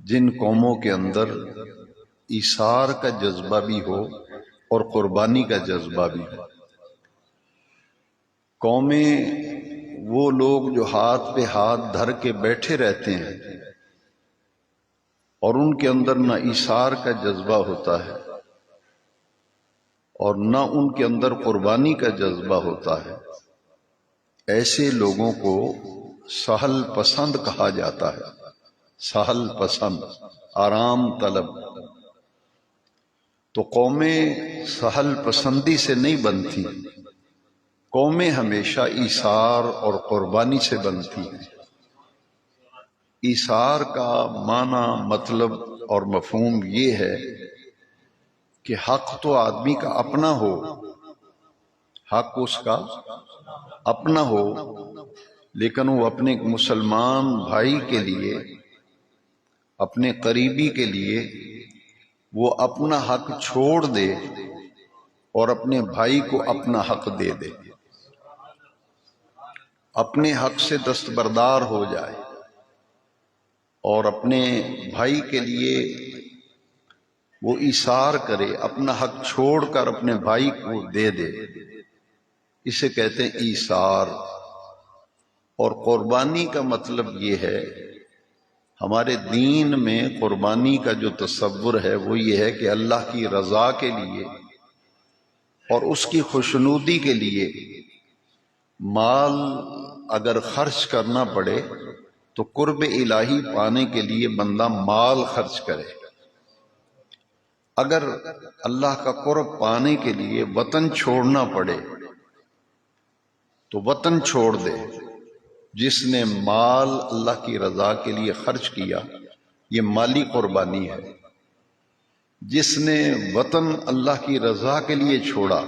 جن قوموں کے اندر ایثار کا جذبہ بھی ہو اور قربانی کا جذبہ بھی ہو۔ قومیں وہ لوگ جو ہاتھ پہ ہاتھ دھر کے بیٹھے رہتے ہیں اور ان کے اندر نہ ایثار کا جذبہ ہوتا ہے اور نہ ان کے اندر قربانی کا جذبہ ہوتا ہے، ایسے لوگوں کو سہل پسند کہا جاتا ہے۔ سہل پسند، آرام طلب۔ تو قومیں سہل پسندی سے نہیں بنتی، قومیں ہمیشہ ایثار اور قربانی سے بنتی ہیں۔ ایثار کا معنی، مطلب اور مفہوم یہ ہے کہ حق تو آدمی کا اپنا ہو، حق اس کا اپنا ہو، لیکن وہ اپنے مسلمان بھائی کے لیے، اپنے قریبی کے لیے وہ اپنا حق چھوڑ دے اور اپنے بھائی کو اپنا حق دے دے، اپنے حق سے دستبردار ہو جائے اور اپنے بھائی کے لیے وہ ایثار کرے، اپنا حق چھوڑ کر اپنے بھائی کو دے دے، اسے کہتے ہیں ایثار۔ اور قربانی کا مطلب یہ ہے، ہمارے دین میں قربانی کا جو تصور ہے وہ یہ ہے کہ اللہ کی رضا کے لیے اور اس کی خوشنودی کے لیے مال اگر خرچ کرنا پڑے تو قرب الہی پانے کے لیے بندہ مال خرچ کرے۔ اگر اللہ کا قرب پانے کے لیے وطن چھوڑنا پڑے تو وطن چھوڑ دے۔ جس نے مال اللہ کی رضا کے لیے خرچ کیا یہ مالی قربانی ہے۔ جس نے وطن اللہ کی رضا کے لیے چھوڑا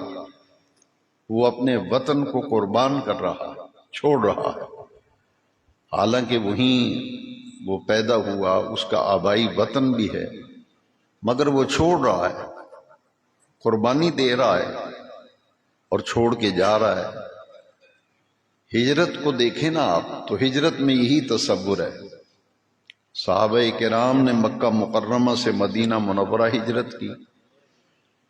وہ اپنے وطن کو قربان کر رہا، چھوڑ رہا ہے، حالانکہ وہیں وہ پیدا ہوا، اس کا آبائی وطن بھی ہے، مگر وہ چھوڑ رہا ہے، قربانی دے رہا ہے اور چھوڑ کے جا رہا ہے۔ ہجرت کو دیکھیں نا آپ تو ہجرت میں یہی تصور ہے۔ صحابہ کرام نے مکہ مکرمہ سے مدینہ منورہ ہجرت کی۔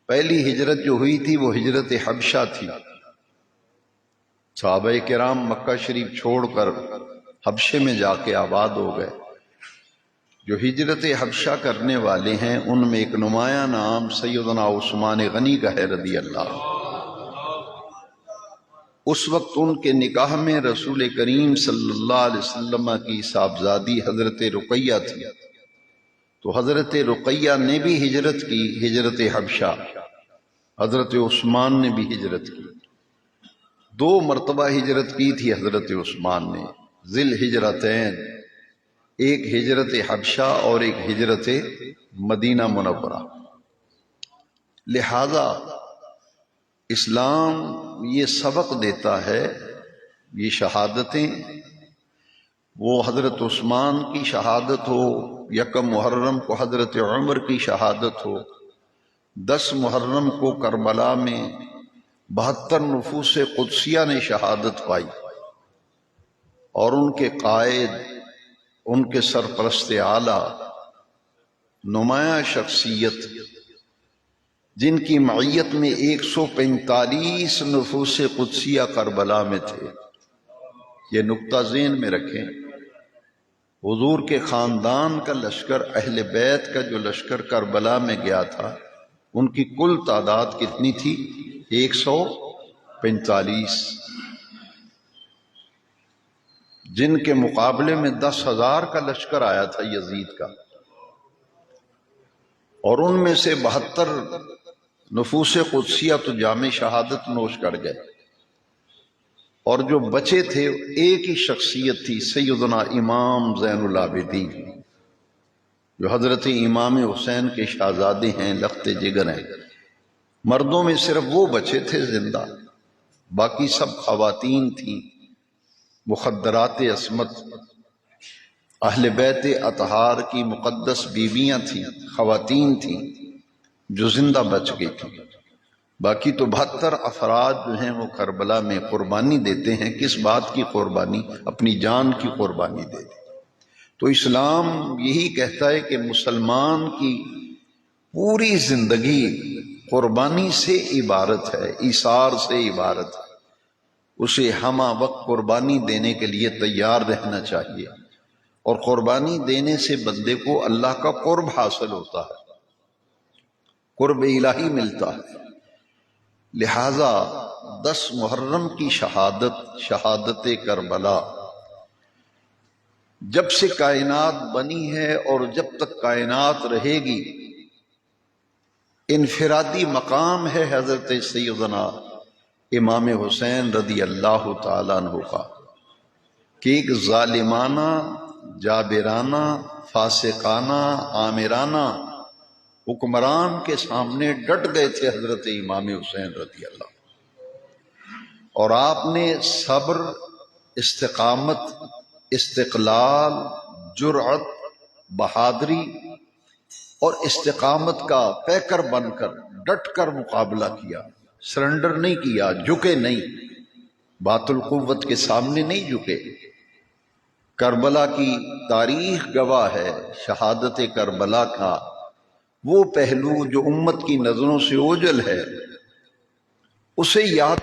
پہلی ہجرت جو ہوئی تھی وہ ہجرت حبشہ تھی۔ صحابہ کرام مکہ شریف چھوڑ کر حبشے میں جا کے آباد ہو گئے۔ جو ہجرت حبشہ کرنے والے ہیں ان میں ایک نمایاں نام سیدنا عثمان غنی کا ہے رضی اللہ۔ اس وقت ان کے نکاح میں رسول کریم صلی اللہ علیہ وسلم کی صاحبزادی حضرت رقیہ تھی، تو حضرت رقیہ نے بھی ہجرت کی، ہجرت حبشہ۔ حضرت عثمان نے بھی ہجرت کی، 2 مرتبہ ہجرت کی تھی حضرت عثمان نے، ذی الہجرتین، ایک ہجرت حبشہ اور ایک ہجرت مدینہ منورہ۔ لہذا اسلام یہ سبق دیتا ہے، یہ شہادتیں، وہ حضرت عثمان کی شہادت ہو، 1 محرم کو حضرت عمر کی شہادت ہو، 10 محرم کو کربلا میں 72 نفوس قدسیہ نے شہادت پائی، اور ان کے قائد، ان کے سرپرست اعلیٰ، نمایاں شخصیت جن کی معیت میں 145 نفوس قدسیہ کربلا میں تھے۔ یہ نقطہ ذہن میں رکھیں، حضور کے خاندان کا لشکر، اہل بیت کا جو لشکر کربلا میں گیا تھا، ان کی کل تعداد کتنی تھی؟ 145، جن کے مقابلے میں 10,000 کا لشکر آیا تھا یزید کا، اور ان میں سے 72 نفوس قدسیہ تو جامع شہادت نوش کر گئے، اور جو بچے تھے ایک ہی شخصیت تھی، سیدنا امام زین العابدین، جو حضرت امام حسین کے شہزادے ہیں، لخت جگر ہیں۔ مردوں میں صرف وہ بچے تھے زندہ، باقی سب خواتین تھیں، مخدرات عصمت، اہل بیت اطہار کی مقدس بیویاں تھیں، خواتین تھیں جو زندہ بچ گئی تھیں۔ باقی تو 72 افراد جو ہیں وہ کربلا میں قربانی دیتے ہیں۔ کس بات کی قربانی؟ اپنی جان کی قربانی دیتے۔ تو اسلام یہی کہتا ہے کہ مسلمان کی پوری زندگی قربانی سے عبارت ہے، ایثار سے عبارت ہے. اسے ہمہ وقت قربانی دینے کے لیے تیار رہنا چاہیے، اور قربانی دینے سے بندے کو اللہ کا قرب حاصل ہوتا ہے، قرب الہی ملتا ہے. لہذا 10 محرم کی شہادت کربلا جب سے کائنات بنی ہے اور جب تک کائنات رہے گی، انفرادی مقام ہے حضرت سیدنا امام حسین رضی اللہ تعالیٰ عنہ کا، کہ ایک ظالمانہ، جابرانہ، فاسقانہ، آمرانہ حکمران کے سامنے ڈٹ گئے تھے حضرت امام حسین رضی اللہ، اور آپ نے صبر، استقامت، استقلال، جرأت، بہادری اور استقامت کا پیکر بن کر ڈٹ کر مقابلہ کیا، سرنڈر نہیں کیا، جھکے نہیں، بات القوت کے سامنے نہیں جھکے. کربلا کی تاریخ گواہ ہے، شہادت کربلا کا وہ پہلو جو امت کی نظروں سے اوجھل ہے، اسے یاد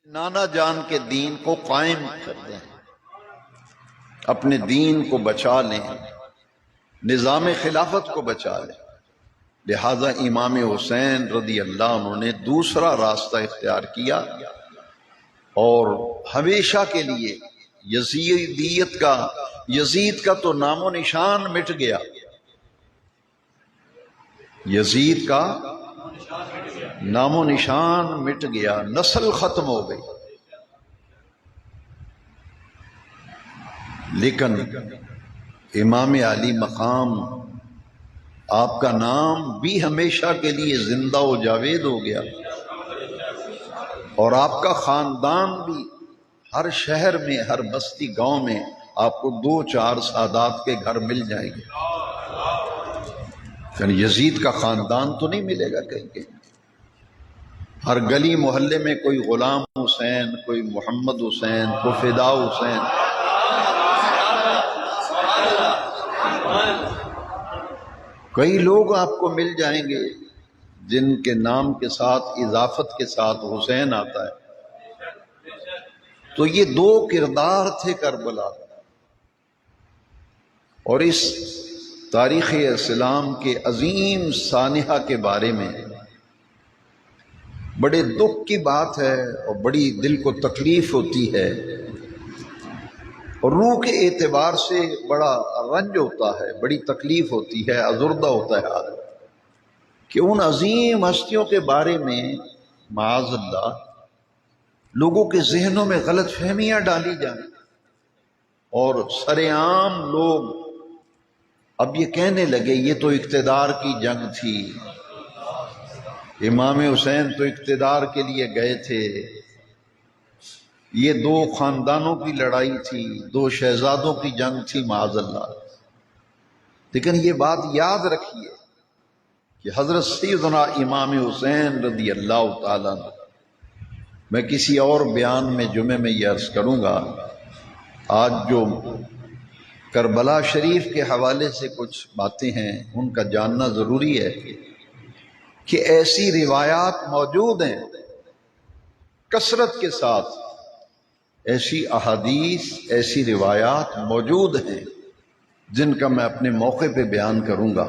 نانا جان کے دین کو قائم کر دیں، اپنے دین کو بچا لیں، نظام خلافت کو بچا لیں. لہذا امام حسین رضی اللہ عنہ نے دوسرا راستہ اختیار کیا، اور ہمیشہ کے لیے یزید کا تو نام و نشان مٹ گیا، یزید کا نام و نشان مٹ گیا، نسل ختم ہو گئی. لیکن امام علی مقام، آپ کا نام بھی ہمیشہ کے لیے زندہ و جاوید ہو گیا، اور آپ کا خاندان بھی ہر شہر میں، ہر بستی گاؤں میں آپ کو 2-4 سادات کے گھر مل جائیں گے. یعنی یزید کا خاندان تو نہیں ملے گا کہیں کہ ہر گلی محلے میں کوئی غلام حسین، کوئی محمد حسین، کوئی فدا حسین. کئی لوگ آپ کو مل جائیں گے جن کے نام کے ساتھ، اضافت کے ساتھ حسین آتا ہے. تو یہ 2 کردار تھے کربلا، اور اس تاریخ اسلام کے عظیم سانحہ کے بارے میں بڑے دکھ کی بات ہے، اور بڑی دل کو تکلیف ہوتی ہے اور روح کے اعتبار سے بڑا رنج ہوتا ہے، بڑی تکلیف ہوتی ہے، ازردہ ہوتا ہے آدمی کہ ان عظیم ہستیوں کے بارے میں معاذ اللہ لوگوں کے ذہنوں میں غلط فہمیاں ڈالی جائیں، اور سرعام لوگ اب یہ کہنے لگے یہ تو اقتدار کی جنگ تھی، امام حسین تو اقتدار کے لیے گئے تھے، یہ دو خاندانوں کی لڑائی تھی، دو شہزادوں کی جنگ تھی معاذ اللہ۔ لیکن یہ بات یاد رکھیے کہ حضرت سیدنا امام حسین رضی اللہ تعالیٰ عنہ، میں کسی اور بیان میں جمعے میں یہ عرض کروں گا، آج جو کربلا شریف کے حوالے سے کچھ باتیں ہیں ان کا جاننا ضروری ہے کہ ایسی روایات موجود ہیں کثرت کے ساتھ، ایسی احادیث، ایسی روایات موجود ہیں جن کا میں اپنے موقع پہ بیان کروں گا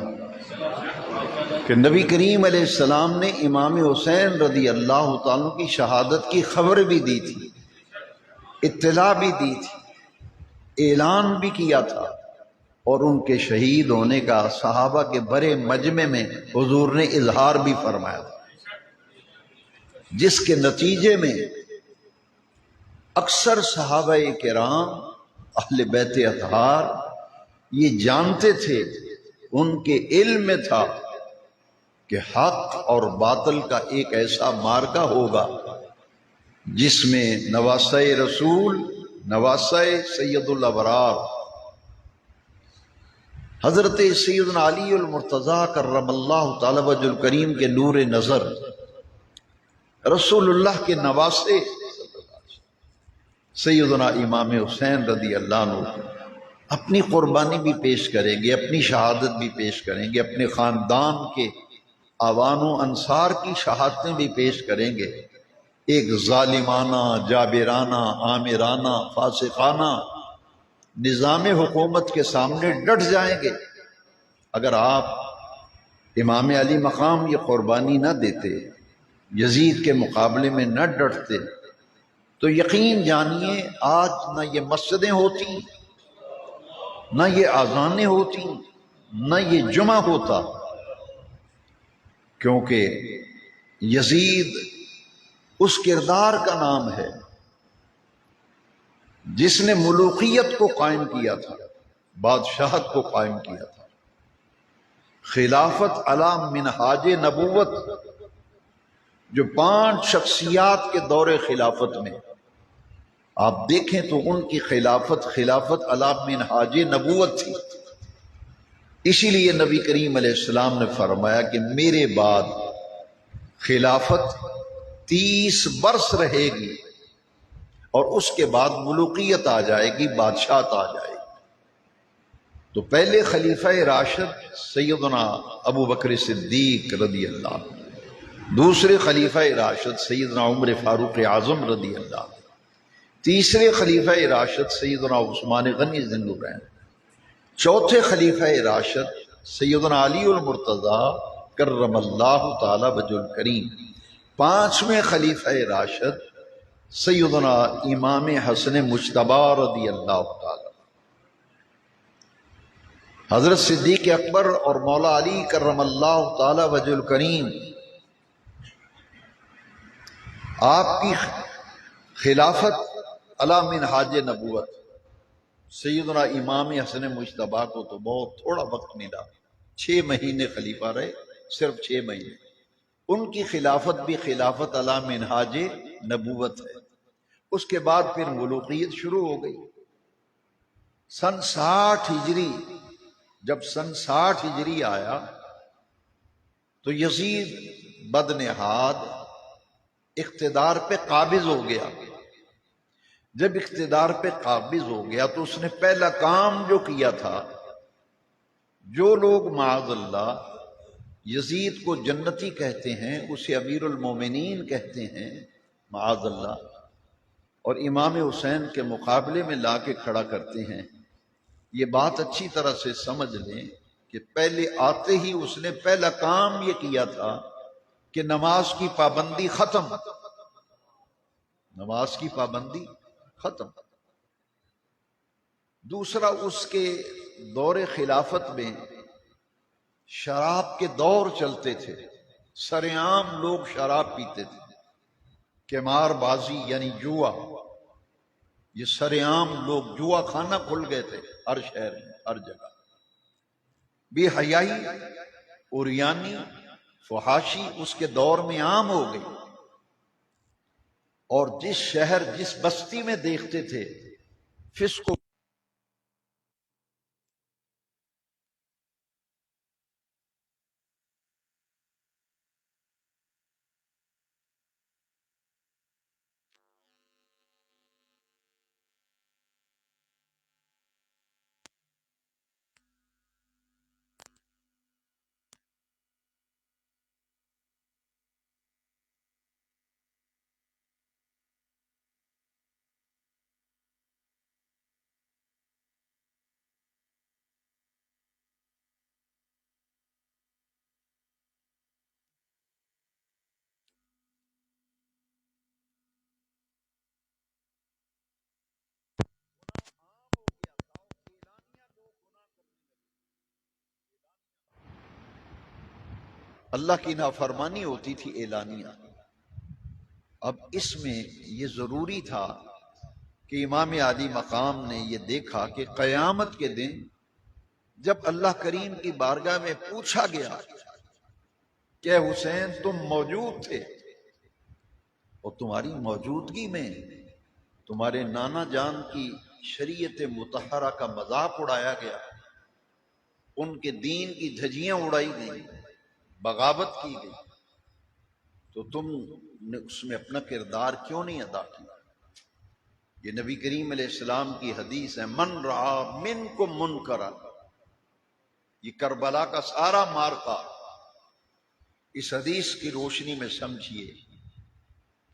کہ نبی کریم علیہ السلام نے امام حسین رضی اللہ تعالیٰ کی شہادت کی خبر بھی دی تھی، اطلاع بھی دی تھی، اعلان بھی کیا تھا، اور ان کے شہید ہونے کا صحابہ کے بڑے مجمع میں حضور نے اظہار بھی فرمایا تھا، جس کے نتیجے میں اکثر صحابہ کرام اہل بیت اطہار یہ جانتے تھے، ان کے علم میں تھا کہ حق اور باطل کا ایک ایسا مارکہ ہوگا جس میں نواسہ رسول، نواسہ سید الابرار حضرت سیدنا علی المرتضیٰ کرم اللہ تعالی وجہ الکریم کے نور نظر، رسول اللہ کے نواسے سیدنا امام حسین رضی اللہ عنہ اپنی قربانی بھی پیش کریں گے، اپنی شہادت بھی پیش کریں گے، اپنے خاندان کے آوان و انصار کی شہادتیں بھی پیش کریں گے، ایک ظالمانہ، جابرانہ، آمرانہ، فاسقانہ نظام حکومت کے سامنے ڈٹ جائیں گے۔ اگر آپ امام علی مقام یہ قربانی نہ دیتے، یزید کے مقابلے میں نہ ڈٹتے، تو یقین جانیے آج نہ یہ مسجدیں ہوتی، نہ یہ اذانیں ہوتی، نہ یہ جمعہ ہوتا، کیونکہ یزید اس کردار کا نام ہے جس نے ملوکیت کو قائم کیا تھا، بادشاہت کو قائم کیا تھا، خلافت علی منہاج نبوت، جو 5 شخصیات کے دور خلافت میں آپ دیکھیں تو ان کی خلافت علی منہاج نبوت تھی۔ اسی لیے نبی کریم علیہ السلام نے فرمایا کہ میرے بعد خلافت 30 برس رہے گی اور اس کے بعد ملوکیت آ جائے گی، بادشاہت آ جائے گی۔ تو پہلے خلیفہ راشد سیدنا ابو بکر صدیق رضی اللہ عنہ، دوسرے خلیفہ راشد سیدنا عمر فاروق اعظم رضی اللہ عنہ، تیسرے خلیفہ راشد سیدنا عثمان غنی ذی النورین، چوتھے خلیفہ راشد سیدنا علی المرتضیٰ کرم اللہ تعالی وجہ الکریم، 5ویں خلیفہ راشد سیدنا امام حسن مجتبی رضی اللہ تعالی، حضرت صدیق اکبر اور مولا علی کرم اللہ تعالی وجہ الکریم، آپ کی خلافت علی منہاج نبوت۔ سیدنا امام حسن مجتبی کو تو بہت تھوڑا وقت ملا، 6 مہینے خلیفہ رہے، صرف 6 مہینے، ان کی خلافت بھی خلافت علی منہاج نبوت ہے۔ اس کے بعد پھر ملوکیت شروع ہو گئی۔ سن 60 ہجری، جب سن 60 ہجری آیا تو یزید بدنہاد اقتدار پہ قابض ہو گیا۔ جب اقتدار پہ قابض ہو گیا تو اس نے پہلا کام جو کیا تھا، جو لوگ معاذ اللہ یزید کو جنتی کہتے ہیں، اسے امیر المومنین کہتے ہیں معاذ اللہ، اور امام حسین کے مقابلے میں لا کے کھڑا کرتے ہیں، یہ بات اچھی طرح سے سمجھ لیں کہ پہلے آتے ہی اس نے پہلا کام یہ کیا تھا کہ نماز کی پابندی ختم، نماز کی پابندی ختم۔ دوسرا، اس کے دور خلافت میں شراب کے دور چلتے تھے، سرعام لوگ شراب پیتے تھے، قمار بازی یعنی جوا، یہ سرعام لوگ جوا کھانا کھل گئے تھے ہر شہر میں، ہر جگہ۔ بے حیائی، عریانی، فحاشی اس کے دور میں عام ہو گئی، اور جس شہر جس بستی میں دیکھتے تھے فسق و اللہ کی نافرمانی ہوتی تھی اعلانیہ۔ اب اس میں یہ ضروری تھا کہ امام عالی مقام نے یہ دیکھا کہ قیامت کے دن جب اللہ کریم کی بارگاہ میں پوچھا گیا کہ حسین تم موجود تھے، اور تمہاری موجودگی میں تمہارے نانا جان کی شریعت مطہرہ کا مذاق اڑایا گیا، ان کے دین کی دھجیاں اڑائی گئی، بغاوت کی گئی، تو تم نے اس میں اپنا کردار کیوں نہیں ادا کیا؟ یہ نبی کریم علیہ السلام کی حدیث ہے، من رعا منکم منکرا، یہ کربلا کا سارا مارکا اس حدیث کی روشنی میں سمجھیے۔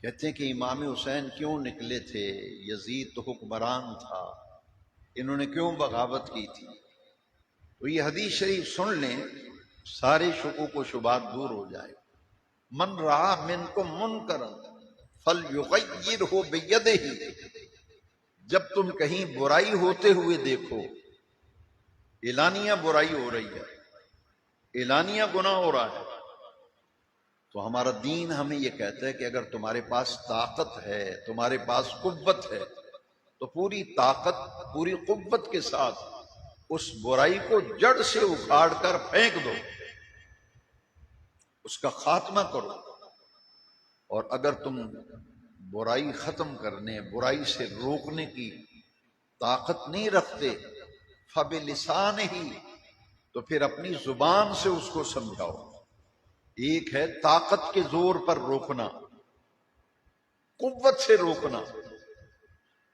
کہتے ہیں کہ امام حسین کیوں نکلے تھے؟ یزید تو حکمران تھا، انہوں نے کیوں بغاوت کی تھی؟ تو یہ حدیث شریف سن لیں، سارے شکوک و شبہات دور ہو جائے۔ من رعا منکم منکرا فلیغیرہ بیدہ، جب تم کہیں برائی ہوتے ہوئے دیکھو، اعلانیہ برائی ہو رہی ہے، اعلانیہ گناہ ہو رہا ہے، تو ہمارا دین ہمیں یہ کہتا ہے کہ اگر تمہارے پاس طاقت ہے، تمہارے پاس قوت ہے، تو پوری طاقت پوری قوت کے ساتھ اس برائی کو جڑ سے اکھاڑ کر پھینک دو، اس کا خاتمہ کرو۔ اور اگر تم برائی ختم کرنے، برائی سے روکنے کی طاقت نہیں رکھتے، فَبِلِسَانِهِ، تو پھر اپنی زبان سے اس کو سمجھاؤ۔ ایک ہے طاقت کے زور پر روکنا، قوت سے روکنا۔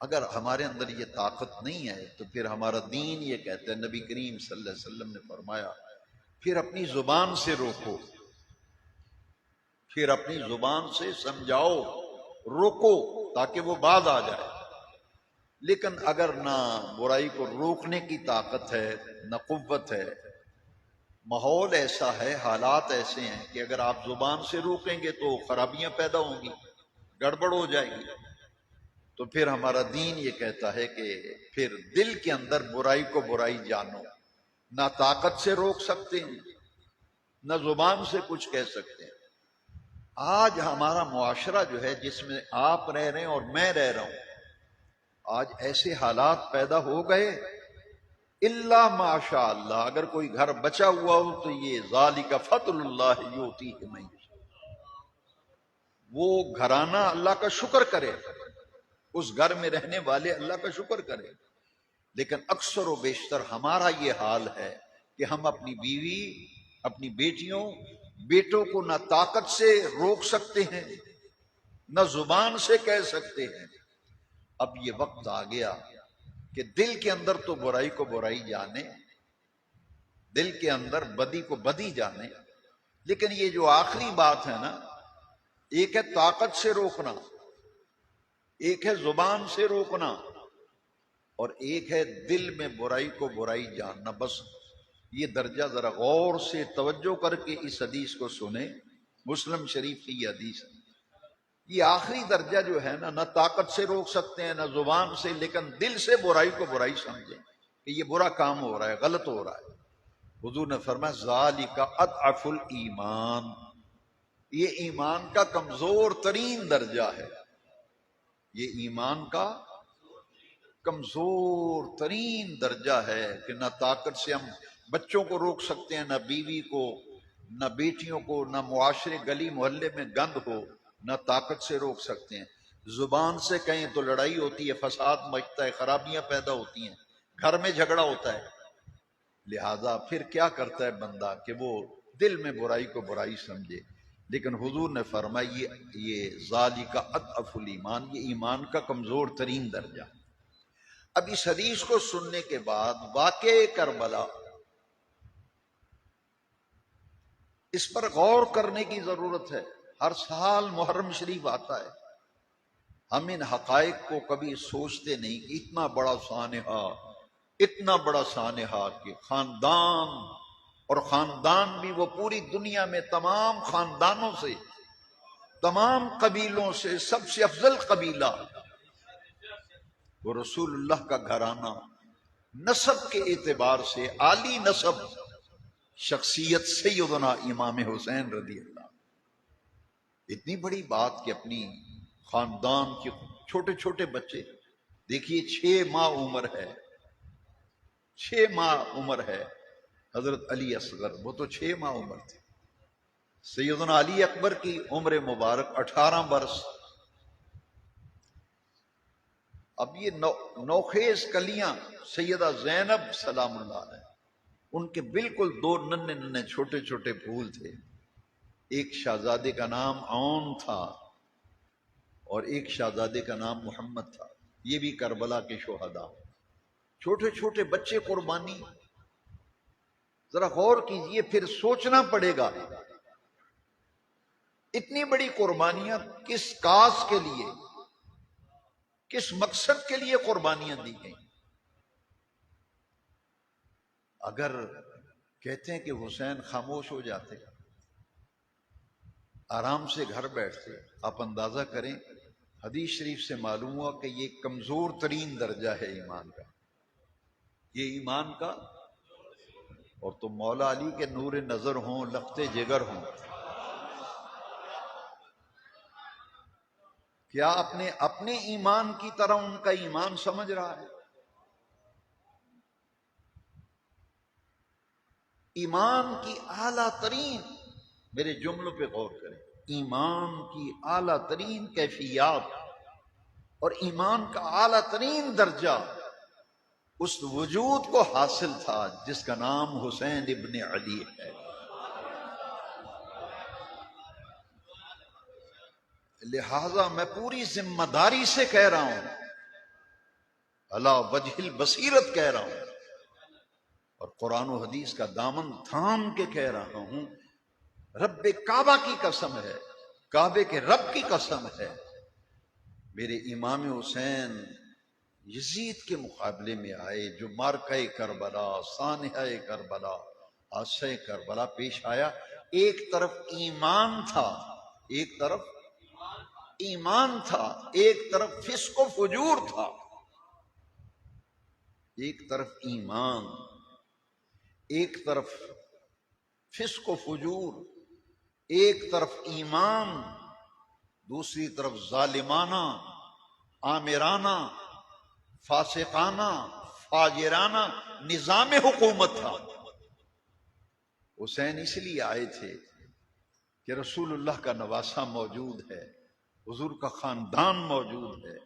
اگر ہمارے اندر یہ طاقت نہیں ہے تو پھر ہمارا دین یہ کہتا ہے، نبی کریم صلی اللہ علیہ وسلم نے فرمایا، پھر اپنی زبان سے روکو، پھر اپنی زبان سے سمجھاؤ، روکو، تاکہ وہ باز آ جائے۔ لیکن اگر نہ برائی کو روکنے کی طاقت ہے، نہ قوت ہے، ماحول ایسا ہے، حالات ایسے ہیں کہ اگر آپ زبان سے روکیں گے تو خرابیاں پیدا ہوں گی، گڑبڑ ہو جائے گی، تو پھر ہمارا دین یہ کہتا ہے کہ پھر دل کے اندر برائی کو برائی جانو۔ نہ طاقت سے روک سکتے ہیں، نہ زبان سے کچھ کہہ سکتے ہیں۔ آج ہمارا معاشرہ جو ہے، جس میں آپ رہ رہے ہیں اور میں رہ رہا ہوں، آج ایسے حالات پیدا ہو گئے، الا ماشاء اللہ، اگر کوئی گھر بچا ہوا ہو تو یہ ذالک فضل اللہ یؤتیہ من یشاء، وہ گھرانہ اللہ کا شکر کرے، اس گھر میں رہنے والے اللہ کا شکر کرے۔ لیکن اکثر و بیشتر ہمارا یہ حال ہے کہ ہم اپنی بیوی، اپنی بیٹیوں، بیٹوں کو نہ طاقت سے روک سکتے ہیں، نہ زبان سے کہہ سکتے ہیں۔ اب یہ وقت آ گیا کہ دل کے اندر تو برائی کو برائی جانے، دل کے اندر بدی کو بدی جانے، لیکن یہ جو آخری بات ہے نا، ایک ہے طاقت سے روکنا، ایک ہے زبان سے روکنا، اور ایک ہے دل میں برائی کو برائی جاننا۔ بس یہ درجہ ذرا غور سے توجہ کر کے اس حدیث کو سنیں، مسلم شریف کی یہ حدیث ہے۔ یہ آخری درجہ جو ہے نا، نہ طاقت سے روک سکتے ہیں، نہ زبان سے، لیکن دل سے برائی کو برائی سمجھیں۔ کہ یہ برا کام ہو رہا ہے، غلط ہو رہا ہے، حضور نے فرمایا ذالک اضعف الایمان، یہ ایمان کا کمزور ترین درجہ ہے، یہ ایمان کا کمزور ترین درجہ ہے کہ نہ طاقت سے ہم بچوں کو روک سکتے ہیں، نہ بیوی کو، نہ بیٹیوں کو، نہ معاشرے گلی محلے میں گند ہو، نہ طاقت سے روک سکتے ہیں۔ زبان سے کہیں تو لڑائی ہوتی ہے، فساد مچتا ہے، خرابیاں پیدا ہوتی ہیں، گھر میں جھگڑا ہوتا ہے، لہذا پھر کیا کرتا ہے بندہ کہ وہ دل میں برائی کو برائی سمجھے۔ لیکن حضور نے فرمایا یہ ذالک اضعف الایمان، یہ ایمان کا کمزور ترین درجہ۔ اب اس حدیث کو سننے کے بعد واقع کربلا، اس پر غور کرنے کی ضرورت ہے۔ ہر سال محرم شریف آتا ہے، ہم ان حقائق کو کبھی سوچتے نہیں کہ اتنا بڑا سانحہ کہ خاندان، اور خاندان بھی وہ پوری دنیا میں تمام خاندانوں سے، تمام قبیلوں سے سب سے افضل قبیلہ، وہ رسول اللہ کا گھرانہ، نسب کے اعتبار سے عالی نسب، شخصیت سیدنا امام حسین رضی اللہ۔ اتنی بڑی بات کہ اپنی خاندان کے چھوٹے چھوٹے بچے، دیکھیے 6 ماہ عمر ہے، 6 ماہ عمر ہے حضرت علی اصغر، وہ تو 6 ماہ عمر تھے۔ سیدنا علی اکبر کی عمر مبارک 18 برس۔ اب یہ نوخیز کلیاں سیدہ زینب سلام اللہ علیہ، ان کے بالکل 2 ننھے ننھے چھوٹے چھوٹے پھول تھے، ایک شہزادے کا نام عون تھا اور ایک شہزادے کا نام محمد تھا، یہ بھی کربلا کے شہداء۔ چھوٹے چھوٹے بچے قربانی، ذرا غور کیجئے، پھر سوچنا پڑے گا اتنی بڑی قربانیاں کس کاز کے لیے، کس مقصد کے لیے قربانیاں دی گئیں۔ اگر کہتے ہیں کہ حسین خاموش ہو جاتے، آرام سے گھر بیٹھتے، آپ اندازہ کریں، حدیث شریف سے معلوم ہوا کہ یہ کمزور ترین درجہ ہے ایمان کا، یہ ایمان کا، اور تو مولا علی کے نور نظر ہوں، لخت جگر ہوں، کیا اپنے ایمان کی طرح ان کا ایمان سمجھ رہا ہے؟ ایمان کی اعلیٰ ترین، میرے جملوں پہ غور کریں، ایمان کی اعلیٰ ترین کیفیات اور ایمان کا اعلیٰ ترین درجہ اس وجود کو حاصل تھا جس کا نام حسین ابن علی ہے۔ لہذا میں پوری ذمہ داری سے کہہ رہا ہوں، علی وجہ البصیرت کہہ رہا ہوں، اور قرآن و حدیث کا دامن تھام کے کہہ رہا ہوں، رب کعبہ کی قسم ہے، کعبے کے رب کی قسم ہے، میرے امام حسین یزید کے مقابلے میں آئے، جو مارکہ کربلا، سانحہ کربلا، حادثہ کربلا پیش آیا، ایک طرف ایمان تھا، ایک طرف ایمان تھا، ایک طرف فسق و فجور تھا، ایک طرف ایمان، ایک طرف فسق و فجور، ایک طرف ایمان، دوسری طرف ظالمانہ، آمرانہ، فاسقانہ، فاجرانہ نظام حکومت تھا۔ حسین اس لیے آئے تھے کہ رسول اللہ کا نواسہ موجود ہے، حضور کا خاندان موجود ہے،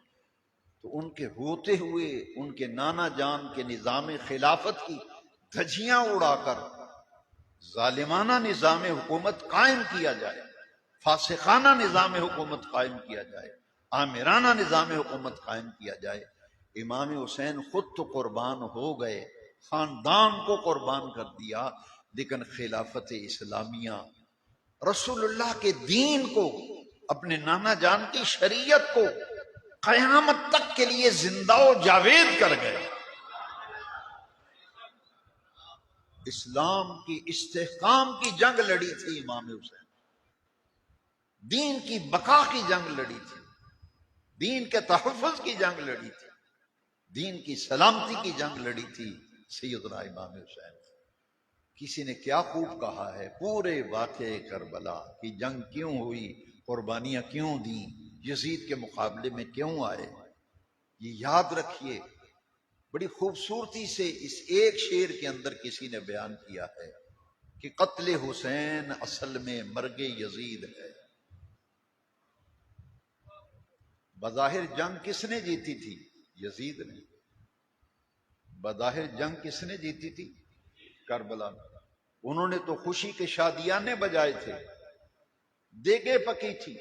تو ان کے ہوتے ہوئے ان کے نانا جان کے نظام خلافت کی دھجیاں اڑا کر ظالمانہ نظام حکومت قائم کیا جائے، فاسقانہ نظام حکومت قائم کیا جائے، آمرانہ نظام حکومت قائم کیا جائے۔ امام حسین خود تو قربان ہو گئے، خاندان کو قربان کر دیا، لیکن خلافت اسلامیہ، رسول اللہ کے دین کو، اپنے نانا جان کی شریعت کو قیامت تک کے لیے زندہ و جاوید کر گئے۔ اسلام کی استحکام کی جنگ لڑی تھی امام حسین، دین کی بقا کی جنگ لڑی تھی، دین کے تحفظ کی جنگ لڑی تھی، دین کی سلامتی کی جنگ لڑی تھی، سیدنا امام حسین. کسی نے کیا خوب کہا ہے پورے واقعے کربلا کی جنگ کیوں ہوئی، قربانیاں کیوں دیں، یزید کے مقابلے میں کیوں آئے. یہ یاد رکھیے، بڑی خوبصورتی سے اس ایک شعر کے اندر کسی نے بیان کیا ہے کہ قتل حسین اصل میں مرگ یزید ہے. بظاہر جنگ کس نے جیتی تھی؟ یزید نے. بظاہر جنگ کس نے جیتی تھی؟ کربلا میں. انہوں نے تو خوشی کے شادیانے بجائے تھے، دیگیں پکی تھی،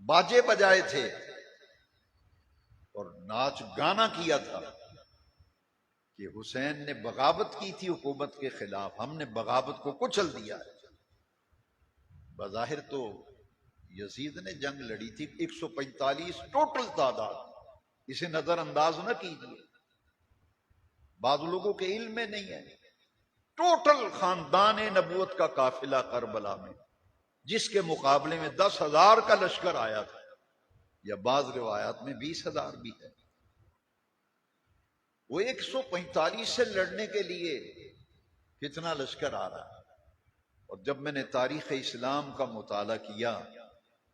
باجے بجائے تھے اور ناچ گانا کیا تھا کہ حسین نے بغاوت کی تھی حکومت کے خلاف، ہم نے بغاوت کو کچل دیا ہے. بظاہر تو یزید نے جنگ لڑی تھی، 145 ٹوٹل تعداد، اسے نظر انداز نہ کیجیے. بعض لوگوں کے علم میں نہیں ہے، ٹوٹل خاندان نبوت کا قافلہ کربلا میں، جس کے مقابلے میں 10,000 کا لشکر آیا تھا، یا بعض روایات میں 20,000 بھی ہے. وہ 145 سے لڑنے کے لیے کتنا لشکر آ رہا ہے. اور جب میں نے تاریخ اسلام کا مطالعہ کیا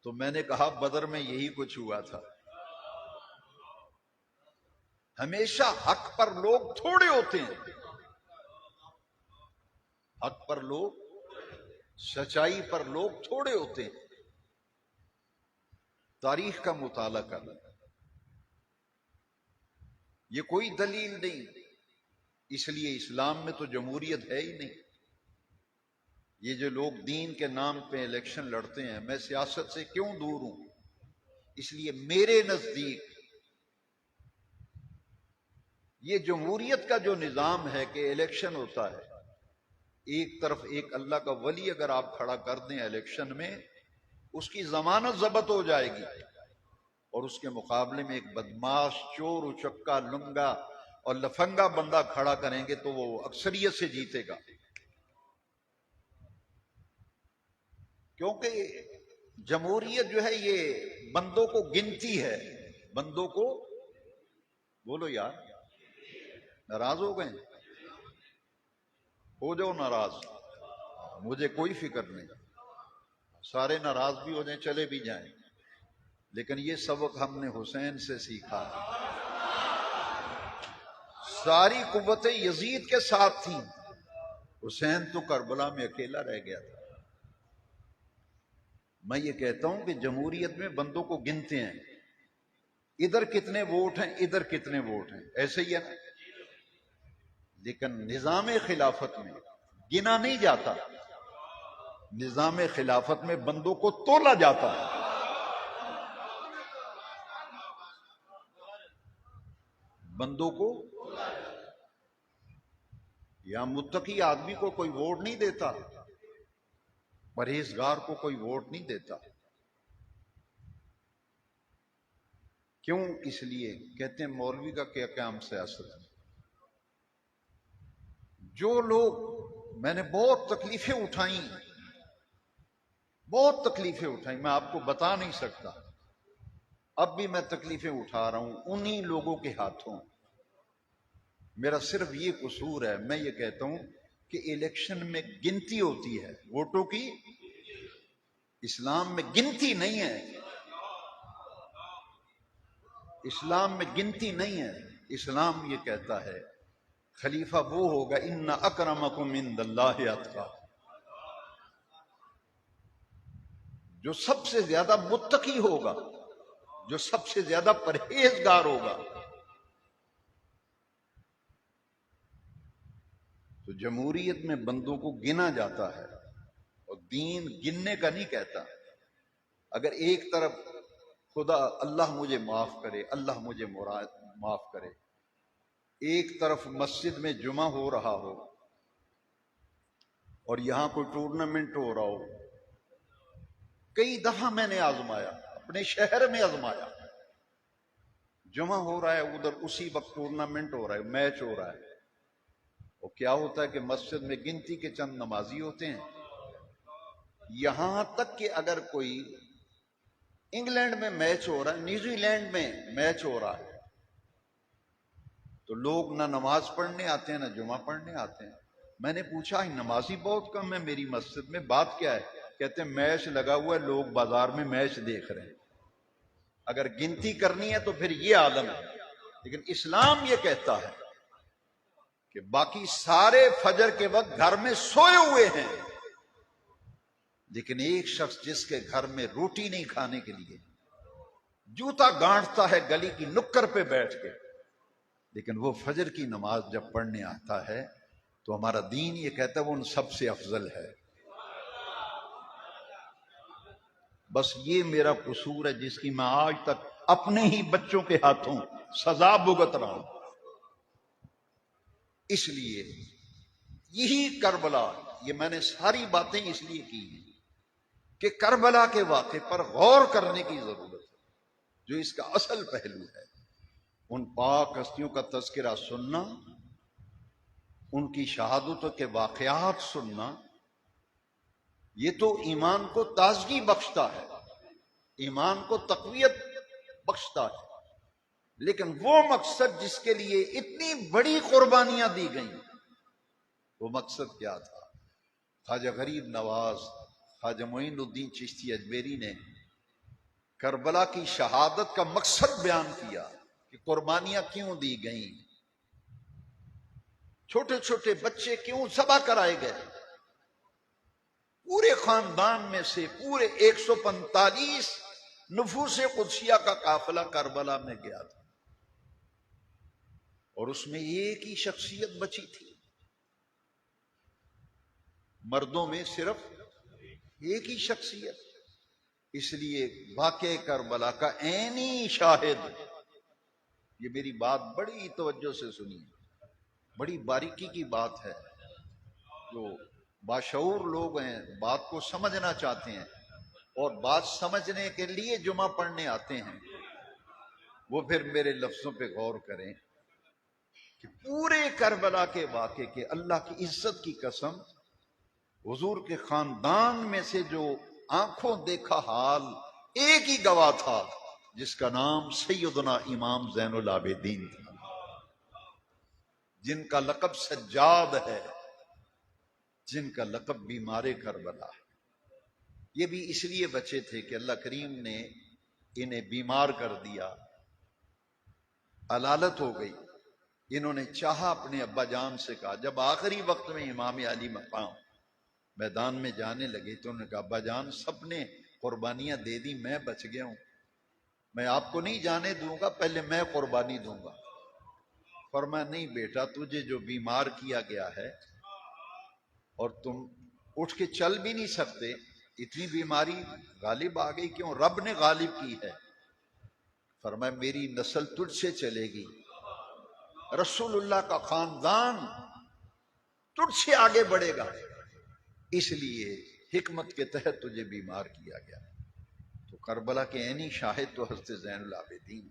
تو میں نے کہا بدر میں یہی کچھ ہوا تھا. ہمیشہ حق پر لوگ تھوڑے ہوتے ہیں، حق پر لوگ، سچائی پر لوگ تھوڑے ہوتے ہیں. تاریخ کا مطالعہ کرنا، یہ کوئی دلیل نہیں. اس لیے اسلام میں تو جمہوریت ہے ہی نہیں. یہ جو لوگ دین کے نام پہ الیکشن لڑتے ہیں، میں سیاست سے کیوں دور ہوں؟ اس لیے میرے نزدیک یہ جمہوریت کا جو نظام ہے کہ الیکشن ہوتا ہے، ایک طرف ایک اللہ کا ولی اگر آپ کھڑا کر دیں الیکشن میں، اس کی ضمانت ضبط ہو جائے گی، اور اس کے مقابلے میں ایک بدماش، چور، اچکا، لنگا اور لفنگا بندہ کھڑا کریں گے تو وہ اکثریت سے جیتے گا. کیونکہ جمہوریت جو ہے یہ بندوں کو گنتی ہے، بندوں کو. بولو یار، ناراض ہو گئے؟ ہو جاؤ ناراض، مجھے کوئی فکر نہیں. سارے ناراض بھی ہو جائیں، چلے بھی جائیں، لیکن یہ سبق ہم نے حسین سے سیکھا ہے. ساری قوتیں یزید کے ساتھ تھیں، حسین تو کربلا میں اکیلا رہ گیا تھا. میں یہ کہتا ہوں کہ جمہوریت میں بندوں کو گنتے ہیں، ادھر کتنے ووٹ ہیں، ادھر کتنے ووٹ ہیں، ایسے ہی ہے نا. لیکن نظام خلافت میں گنا نہیں جاتا، نظام خلافت میں بندوں کو تولا جاتا ہے. بندوں کو، یا متقی آدمی کو کوئی ووٹ نہیں دیتا، پرہیزگار کو کوئی ووٹ نہیں دیتا. کیوں؟ اس لیے کہتے ہیں مولوی کا کیا کام سیاست ہے. جو لوگ، میں نے بہت تکلیفیں اٹھائیں، بہت تکلیفیں اٹھائیں، میں آپ کو بتا نہیں سکتا. اب بھی میں تکلیفیں اٹھا رہا ہوں انہی لوگوں کے ہاتھوں. میرا صرف یہ قصور ہے، میں یہ کہتا ہوں کہ الیکشن میں گنتی ہوتی ہے ووٹوں کی، اسلام میں گنتی نہیں ہے. اسلام میں گنتی نہیں ہے. اسلام یہ کہتا ہے خلیفہ وہ ہوگا ان اکرمکم عند اللہ اتقاکم، جو سب سے زیادہ متقی ہوگا، جو سب سے زیادہ پرہیزگار ہوگا. تو جمہوریت میں بندوں کو گنا جاتا ہے، اور دین گننے کا نہیں کہتا. اگر ایک طرف خدا اللہ مجھے معاف کرے، اللہ مجھے معاف کرے، ایک طرف مسجد میں جمعہ ہو رہا ہو اور یہاں کوئی ٹورنامنٹ ہو رہا ہو، کئی دفعہ میں نے آزمایا، اپنے شہر میں آزمایا، جمعہ ہو رہا ہے ادھر اسی وقت ٹورنامنٹ ہو رہا ہے، میچ ہو رہا ہے، اور کیا ہوتا ہے کہ مسجد میں گنتی کے چند نمازی ہوتے ہیں. یہاں تک کہ اگر کوئی انگلینڈ میں میچ ہو رہا ہے، نیوزی لینڈ میں میچ ہو رہا ہے، تو لوگ نہ نماز پڑھنے آتے ہیں نہ جمعہ پڑھنے آتے ہیں۔ میں نے پوچھا نمازی بہت کم ہے میری مسجد میں، بات کیا ہے؟ کہتے ہیں میچ لگا ہوا ہے، لوگ بازار میں میچ دیکھ رہے ہیں۔ اگر گنتی کرنی ہے تو پھر یہ عالم ہے، لیکن اسلام یہ کہتا ہے کہ باقی سارے فجر کے وقت گھر میں سوئے ہوئے ہیں، لیکن ایک شخص جس کے گھر میں روٹی نہیں کھانے کے لیے جوتا گانٹتا ہے گلی کی نکر پہ بیٹھ کے، لیکن وہ فجر کی نماز جب پڑھنے آتا ہے تو ہمارا دین یہ کہتا ہے وہ ان سب سے افضل ہے۔ بس یہ میرا قصور ہے جس کی میں آج تک اپنے ہی بچوں کے ہاتھوں سزا بھگت رہا ہوں۔ اس لیے یہی کربلا، یہ میں نے ساری باتیں اس لیے کی ہیں کہ کربلا کے واقعے پر غور کرنے کی ضرورت ہے، جو اس کا اصل پہلو ہے۔ ان پاک ہستیوں کا تذکرہ سننا، ان کی شہادتوں کے واقعات سننا، یہ تو ایمان کو تازگی بخشتا ہے، ایمان کو تقویت بخشتا ہے، لیکن وہ مقصد جس کے لیے اتنی بڑی قربانیاں دی گئیں، وہ مقصد کیا تھا؟ خواجہ غریب نواز خواجہ معین الدین چشتی اجمیری نے کربلا کی شہادت کا مقصد بیان کیا کہ قربانیاں کیوں دی گئیں، چھوٹے چھوٹے بچے کیوں ذبح کرائے گئے۔ پورے خاندان میں سے پورے 145 نفوس قدسیہ کا قافلہ کربلا میں گیا تھا، اور اس میں ایک ہی شخصیت بچی تھی، مردوں میں صرف ایک ہی شخصیت۔ اس لیے واقعہ کربلا کا عینی شاہد، یہ میری بات بڑی توجہ سے سنیے، بڑی باریکی کی بات ہے، جو باشعور لوگ ہیں بات کو سمجھنا چاہتے ہیں اور بات سمجھنے کے لیے جمعہ پڑھنے آتے ہیں، وہ پھر میرے لفظوں پہ غور کریں کہ پورے کربلا کے واقعے کے اللہ کی عزت کی قسم، حضور کے خاندان میں سے جو آنکھوں دیکھا حال ایک ہی گواہ تھا، جس کا نام سیدنا امام زین العابدین تھا، جن کا لقب سجاد ہے، جن کا لقب بیمار کربلا ہے۔ یہ بھی اس لیے بچے تھے کہ اللہ کریم نے انہیں بیمار کر دیا، علالت ہو گئی۔ انہوں نے چاہا اپنے ابا جان سے کہا، جب آخری وقت میں امام علی مقام میدان میں جانے لگے تو انہوں نے کہا ابا جان سب نے قربانیاں دے دی، میں بچ گیا ہوں، میں آپ کو نہیں جانے دوں گا، پہلے میں قربانی دوں گا۔ فرمایا نہیں بیٹا، تجھے جو بیمار کیا گیا ہے اور تم اٹھ کے چل بھی نہیں سکتے، اتنی بیماری غالب آ گئی کیوں؟ رب نے غالب کی ہے۔ فرمایا میری نسل تجھ سے چلے گی، رسول اللہ کا خاندان تجھ سے آگے بڑھے گا، اس لیے حکمت کے تحت تجھے بیمار کیا گیا۔ تو کربلا کے عینی شاہد تو حضرت زین العابدین۔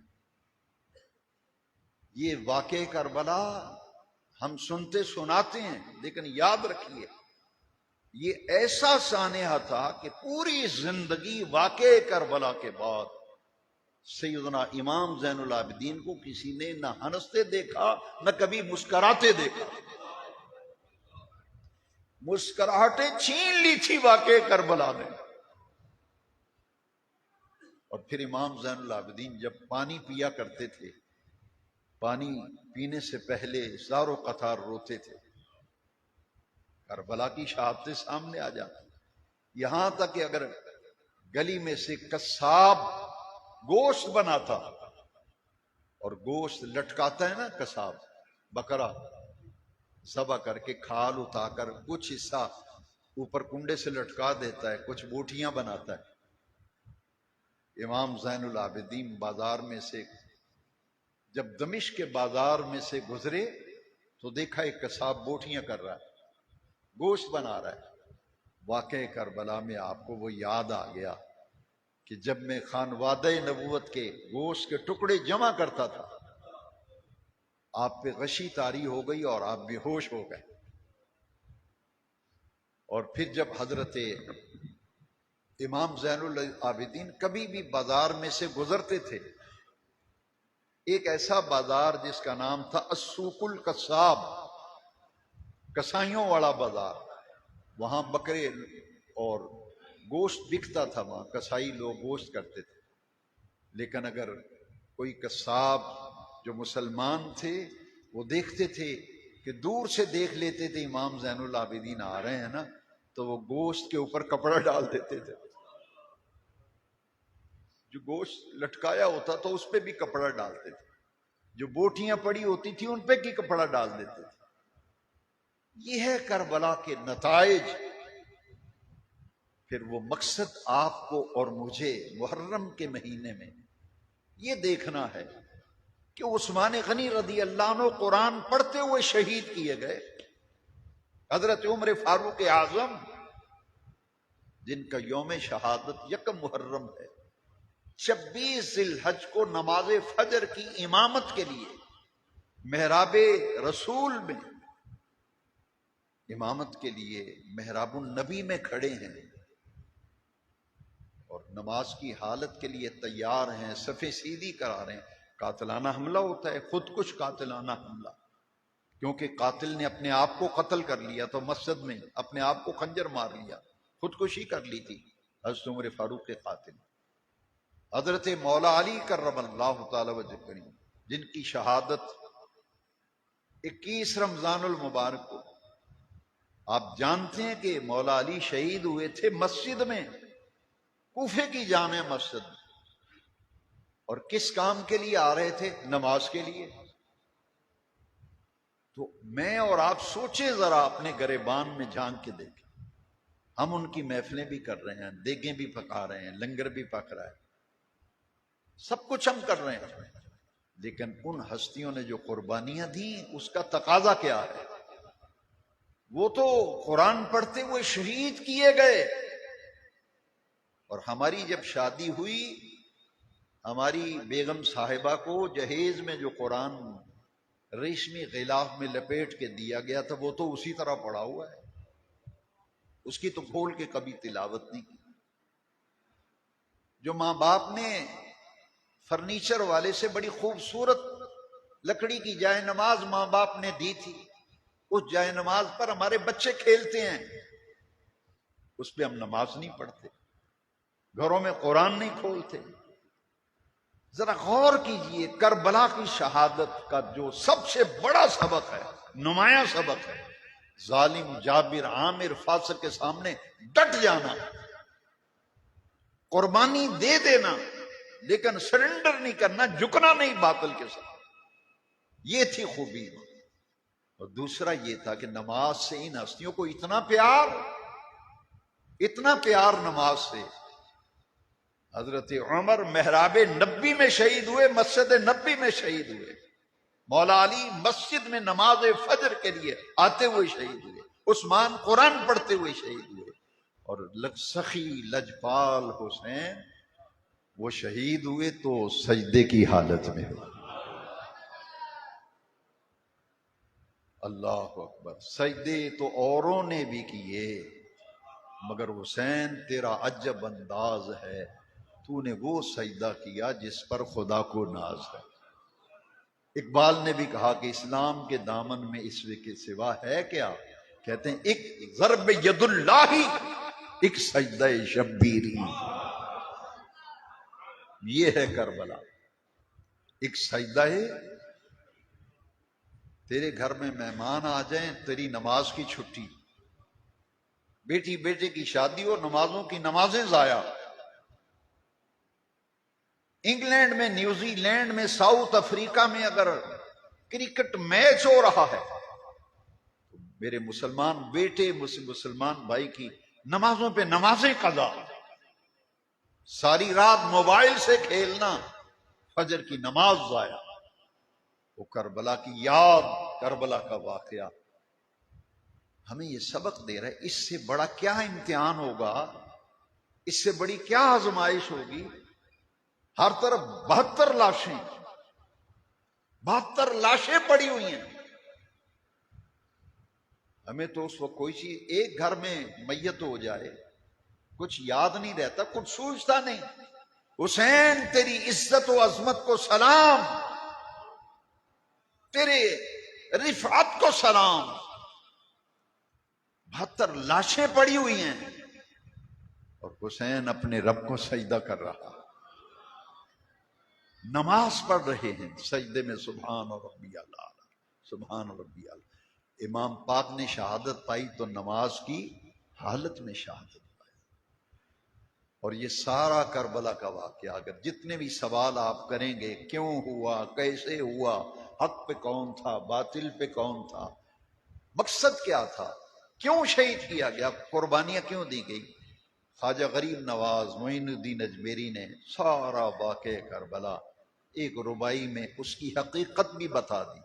یہ واقع کربلا ہم سنتے سناتے ہیں، لیکن یاد رکھیے یہ ایسا سانحہ تھا کہ پوری زندگی واقع کربلا کے بعد سیدنا امام زین العابدین کو کسی نے نہ ہنستے دیکھا نہ کبھی مسکراتے دیکھا۔ مسکراہٹیں چھین لی تھی واقع کربلا نے۔ اور پھر امام زین العابدین جب پانی پیا کرتے تھے، پانی پینے سے پہلے زار و قطار روتے تھے، کربلا کی شہادتیں سامنے آ جاتی، یہاں تک کہ اگر گلی میں سے قصاب گوشت بناتا اور گوشت لٹکاتا ہے نا قصاب، بکرا ذبح کر کے کھال اٹھا کر کچھ حصہ اوپر کنڈے سے لٹکا دیتا ہے، کچھ بوٹیاں بناتا ہے۔ امام زین العابدین بازار میں سے جب دمشق کے بازار میں سے گزرے تو دیکھا ایک قصاب بوٹیاں کر رہا ہے، گوشت بنا رہا ہے۔ واقع کربلا میں آپ کو وہ یاد آ گیا کہ جب میں خانوادہ نبوت کے گوشت کے ٹکڑے جمع کرتا تھا، آپ پہ غشی طاری ہو گئی اور آپ بے ہوش ہو گئے۔ اور پھر جب حضرت امام زین العابدین کبھی بھی بازار میں سے گزرتے تھے، ایک ایسا بازار جس کا نام تھا السوق القصاب، کسائیوں والا بازار. وہاں بکرے اور گوشت بکتا تھا، وہاں کسائی لوگ گوشت کرتے تھے. لیکن اگر کوئی قصاب جو مسلمان تھے وہ دیکھتے تھے کہ دور سے دیکھ لیتے تھے امام زین العابدین آ رہے ہیں نا، تو وہ گوشت کے اوپر کپڑا ڈال دیتے تھے. جو گوشت لٹکایا ہوتا تو اس پہ بھی کپڑا ڈالتے تھے، جو بوٹیاں پڑی ہوتی تھی ان پہ بھی کپڑا ڈال دیتے تھے. یہ ہے کربلا کے نتائج. پھر وہ مقصد آپ کو اور مجھے محرم کے مہینے میں یہ دیکھنا ہے کہ عثمان غنی رضی اللہ عنہ قرآن پڑھتے ہوئے شہید کیے گئے. حضرت عمر فاروق اعظم جن کا یوم شہادت یکم محرم ہے، 26 ذی الحج کو نماز فجر کی امامت کے لیے محراب رسول میں، امامت کے لیے محراب النبی میں کھڑے ہیں اور نماز کی حالت کے لیے تیار ہیں، صفیں سیدھی کرا رہے ہیں. قاتلانہ حملہ ہوتا ہے، خود کش قاتلانہ حملہ، کیونکہ قاتل نے اپنے آپ کو قتل کر لیا تو مسجد میں اپنے آپ کو خنجر مار لیا، خودکشی کر لی تھی حضرت عمر فاروق کے قاتل. حضرت مولا علی کرم اللہ تعالی وجہ کریم جن کی شہادت 21 رمضان المبارک کو، آپ جانتے ہیں کہ مولا علی شہید ہوئے تھے مسجد میں، کوفے کی جامع مسجد میں. اور کس کام کے لیے آ رہے تھے؟ نماز کے لیے. تو میں اور آپ سوچیں ذرا، اپنے گریبان میں جھانک کے دیکھیں. ہم ان کی محفلیں بھی کر رہے ہیں، دیگیں بھی پکا رہے ہیں، لنگر بھی پک رہا ہے، سب کچھ ہم کر رہے ہیں، لیکن ان ہستیوں نے جو قربانیاں دیں اس کا تقاضا کیا ہے؟ وہ تو قرآن پڑھتے ہوئے شہید کیے گئے. اور ہماری جب شادی ہوئی، ہماری بیگم صاحبہ کو جہیز میں جو قرآن ریشمی غلاف میں لپیٹ کے دیا گیا تھا وہ تو اسی طرح پڑا ہوا ہے، اس کی تو کھول کے کبھی تلاوت نہیں کی. جو ماں باپ نے فرنیچر والے سے بڑی خوبصورت لکڑی کی جائے نماز ماں باپ نے دی تھی، اس جائے نماز پر ہمارے بچے کھیلتے ہیں، اس پہ ہم نماز نہیں پڑھتے، گھروں میں قرآن نہیں کھولتے. ذرا غور کیجئے، کربلا کی شہادت کا جو سب سے بڑا سبق ہے، نمایاں سبق ہے، ظالم جابر عامر فاسق کے سامنے ڈٹ جانا، قربانی دے دینا، لیکن سرنڈر نہیں کرنا، جھکنا نہیں باطل کے ساتھ. یہ تھی خوبی. اور دوسرا یہ تھا کہ نماز سے ان ہستیوں کو اتنا پیار نماز سے. حضرت عمر محراب نبی میں شہید ہوئے، مسجد نبی میں شہید ہوئے. مولا علی مسجد میں نماز فجر کے لیے آتے ہوئے شہید ہوئے. عثمان قرآن پڑھتے ہوئے شہید ہوئے. اور سخی لجپال حسین وہ شہید ہوئے تو سجدے کی حالت میں ہوئے. اللہ اکبر. سجدے تو اوروں نے بھی کیے مگر حسین تیرا عجب انداز ہے، تو نے وہ سجدہ کیا جس پر خدا کو ناز ہے. اقبال نے بھی کہا کہ اسلام کے دامن میں اسوے کے سوا ہے کیا؟ کہتے ہیں ایک ضرب ید اللہ، ایک سجدہ شبیری. یہ ہے کربلا. ایک سجدہ ہے، تیرے گھر میں مہمان آ جائیں تیری نماز کی چھٹی، بیٹی بیٹے کی شادی ہو نمازوں کی نمازیں ضائع. انگلینڈ میں، نیوزی لینڈ میں، ساؤتھ افریقہ میں اگر کرکٹ میچ ہو رہا ہے تو میرے مسلمان بیٹے مسلمان بھائی کی نمازوں پہ نمازیں قضا، ساری رات موبائل سے کھیلنا، فجر کی نماز ضائع. وہ کربلا کی یاد، کربلا کا واقعہ ہمیں یہ سبق دے رہا ہے. اس سے بڑا کیا امتحان ہوگا، اس سے بڑی کیا آزمائش ہوگی. ہر طرف 72 لاشیں پڑی ہوئی ہیں. ہمیں تو اس وقت کوئی چیز، ایک گھر میں میت ہو جائے کچھ یاد نہیں رہتا، کچھ سوچتا نہیں. حسین تیری عزت و عظمت کو سلام، تیرے رفعت کو سلام. 72 لاشیں پڑی ہوئی ہیں اور حسین اپنے رب کو سجدہ کر رہا، نماز پڑھ رہے ہیں سجدے میں، سبحان ربی اللہ، سبحان ربی اللہ. امام پاک نے شہادت پائی تو نماز کی حالت میں شہادت پائی. اور یہ سارا کربلا کا واقعہ، اگر جتنے بھی سوال آپ کریں گے، کیوں ہوا، کیسے ہوا، حق پہ کون تھا، باطل پہ کون تھا، مقصد کیا تھا، کیوں شہید کیا گیا، قربانیاں کیوں دی گئی، خواجہ غریب نواز معین الدین اجمیری نے سارا واقعہ کربلا ایک ربائی میں اس کی حقیقت بھی بتا دی،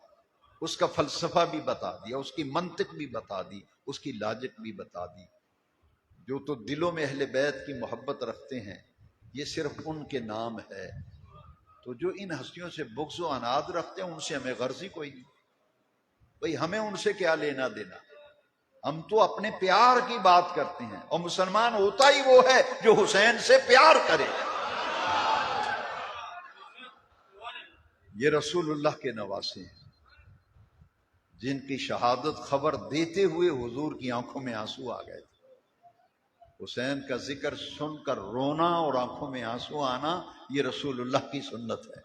اس کا فلسفہ بھی بتا دیا، اس کی منطق بھی بتا دی، اس کی لاجک بھی بتا دی. جو تو دلوں میں اہل بیت کی محبت رکھتے ہیں یہ صرف ان کے نام ہے، تو جو ان ہستیوں سے بغض و عناد رکھتے ہیں ان سے ہمیں غرض ہی کوئی نہیں. بھئی ہمیں ان سے کیا لینا دینا، ہم تو اپنے پیار کی بات کرتے ہیں، اور مسلمان ہوتا ہی وہ ہے جو حسین سے پیار کرے. یہ رسول اللہ کے نواسے ہیں جن کی شہادت خبر دیتے ہوئے حضور کی آنکھوں میں آنسو آ گئے تھے. حسین کا ذکر سن کر رونا اور آنکھوں میں آنسو آنا یہ رسول اللہ کی سنت ہے.